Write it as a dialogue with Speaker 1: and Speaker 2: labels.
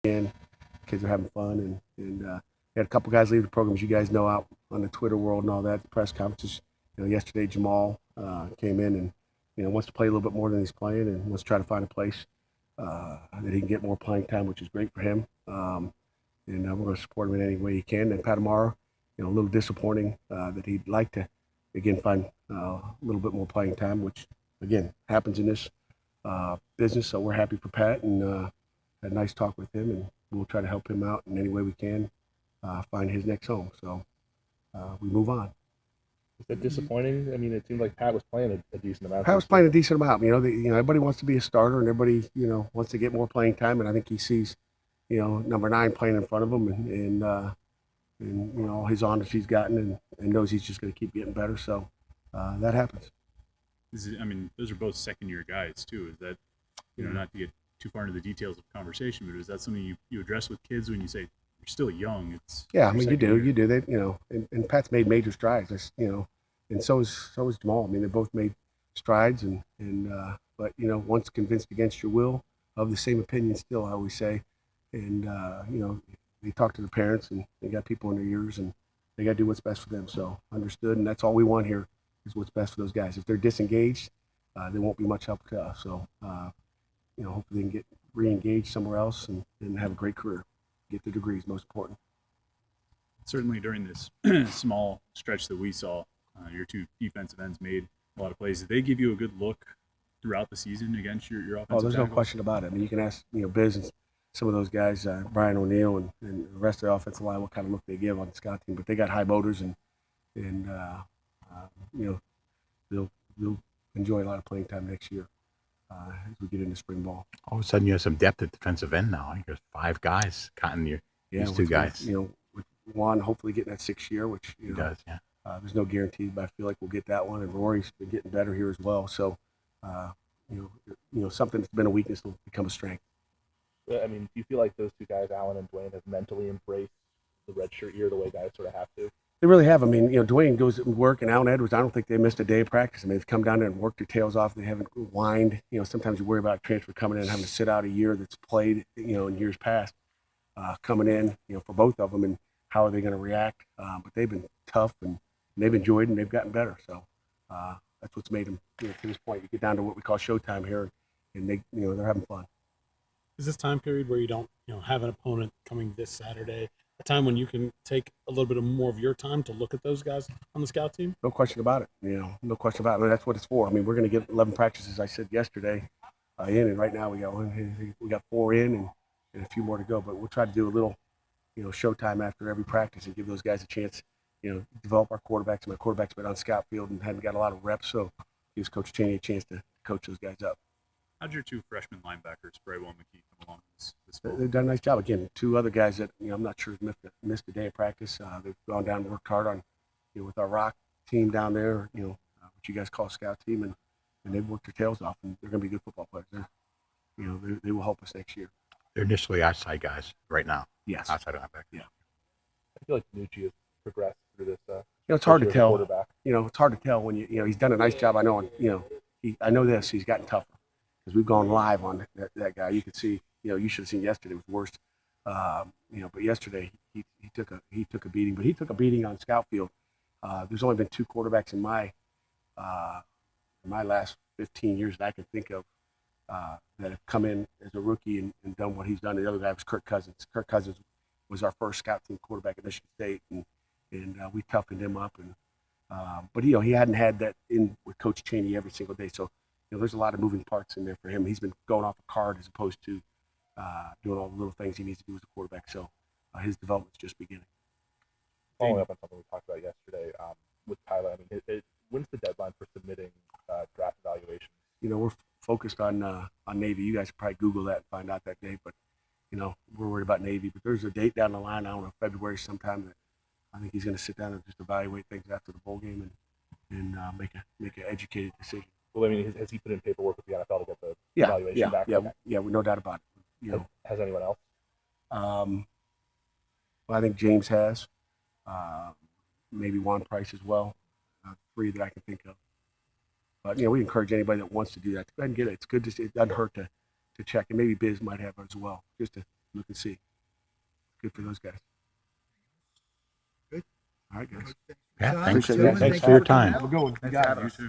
Speaker 1: weekend. Kids are having fun, and we had a couple guys leave the program, as you guys know, out on the Twitter world and all that. The press conferences. Yesterday Jamal came in and wants to play a little bit more than he's playing, and wants to try to find a place that he can get more playing time, which is great for him. And we're going to support him in any way he can. And Patamara, a little disappointing that he'd like to again find a little bit more playing time, which again happens in this business. So we're happy for Pat, and had a nice talk with him, and we'll try to help him out in any way we can find his next home. So we move on.
Speaker 2: Is that disappointing? I mean, it seemed like Pat was playing a decent amount.
Speaker 1: Pat was playing a decent amount. Everybody wants to be a starter, and everybody wants to get more playing time. And I think he sees number 9 playing in front of him, and all his honors he's gotten, and knows he's just going to keep getting better. So that happens.
Speaker 3: Those are both second-year guys too. Is that not to get too far into the details of conversation, but is that something you address with kids when you say you're still young?
Speaker 1: You do. They and Pat's made major strides. And so is Jamal. They both made strides, but once convinced against your will, of the same opinion still, I always say. And they talk to the parents, and they got people in their ears, and they got to do what's best for them. So understood, and that's all we want here is what's best for those guys. If they're disengaged, there won't be much help to us. So hopefully they can get re-engaged somewhere else and have a great career. Get the degrees, most important.
Speaker 3: Certainly during this small stretch that we saw, your two defensive ends made a lot of plays. Did they give you a good look throughout the season against your offensive
Speaker 1: there's
Speaker 3: tackles?
Speaker 1: No question about it. You can ask Biz and some of those guys, Brian O'Neill and the rest of the offensive line, what kind of look they give on the scout team. But they got high motors, and they'll enjoy a lot of playing time next year as we get into spring ball.
Speaker 4: All of a sudden, you have some depth at defensive end now. I think there's 5 guys cutting these 2 guys.
Speaker 1: With Juan hopefully getting that 6th year, which
Speaker 4: he does, yeah.
Speaker 1: There's no guarantee, but I feel like we'll get that one. And Rory's been getting better here as well. So, something that's been a weakness will become a strength.
Speaker 2: I mean, do you feel like those 2 guys, Allen and Dwayne, have mentally embraced the redshirt year the way guys sort of have to?
Speaker 1: They really have. Dwayne goes to work, and Allen Edwards, I don't think they missed a day of practice. They've come down there and worked their tails off. They haven't whined. Sometimes you worry about a transfer coming in and having to sit out a year that's played, in years past, coming in, for both of them, and how are they going to react? But they've been tough, and they've enjoyed, and they've gotten better. So that's what's made them, to this point. You get down to what we call showtime here, and they, they're having fun.
Speaker 5: Is this time period where you don't, have an opponent coming this Saturday, a time when you can take a little bit more of your time to look at those guys on the scout team?
Speaker 1: No question about it. No question about it. That's what it's for. We're going to get 11 practices, I said yesterday, in, and right now we got 4 in and a few more to go. But we'll try to do a little, showtime after every practice and give those guys a chance, develop our quarterbacks. My quarterback's been on scout field and hadn't got a lot of reps, so gives Coach Cheney a chance to coach those guys up.
Speaker 3: How'd your 2 freshman linebackers, Braywell and McKee, come along this fall?
Speaker 1: They've done a nice job. Again, 2 other guys that I'm not sure missed a day of practice. They've gone down and worked hard on, with our rock team down there, what you guys call scout team, and they've worked their tails off, and they're going to be good football players. They will help us next year.
Speaker 4: They're initially outside guys right now.
Speaker 1: Yes.
Speaker 4: Outside linebacker.
Speaker 1: Yeah.
Speaker 2: I feel like Nucci has progressed through this.
Speaker 1: It's hard to tell. It's hard to tell when he's done a nice job. I know. I know this. He's gotten tougher because we've gone live on that guy. You could see. You should have seen yesterday. It was worse. But yesterday he took a beating. But he took a beating on scout field. There's only been 2 quarterbacks in my last 15 years that I can think of that have come in as a rookie and done what he's done. The other guy was Kirk Cousins. Kirk Cousins was our first scout team quarterback at Michigan State, and we toughened him up. But he hadn't had that in with Coach Cheney every single day. So there's a lot of moving parts in there for him. He's been going off a card as opposed to doing all the little things he needs to do as a quarterback. So his development's just beginning.
Speaker 2: Following up on something we talked about yesterday with Tyler, when's the deadline for submitting draft evaluations?
Speaker 1: We're focused on Navy. You guys can probably Google that and find out that date, but we're worried about Navy. But there's a date down the line, I don't know, February sometime, that I think he's going to sit down and just evaluate things after the bowl game and make an educated decision.
Speaker 2: Well, has he put in paperwork with the NFL to get the evaluation back?
Speaker 1: Yeah, no doubt about it.
Speaker 2: Has anyone else?
Speaker 1: Well, I think James has, maybe Juan Price as well, 3 that I can think of. But we encourage anybody that wants to do that to go ahead and get it. It's good. It doesn't hurt to check, and maybe Biz might have as well, just to look and see. Good for those guys.
Speaker 6: Good.
Speaker 1: All right, guys.
Speaker 4: Yeah,
Speaker 6: John,
Speaker 4: thanks,
Speaker 6: gentlemen,
Speaker 4: thanks
Speaker 6: thank
Speaker 4: for
Speaker 6: you
Speaker 4: your
Speaker 6: for coming
Speaker 4: time.
Speaker 6: out.
Speaker 1: Have a good one. You got it.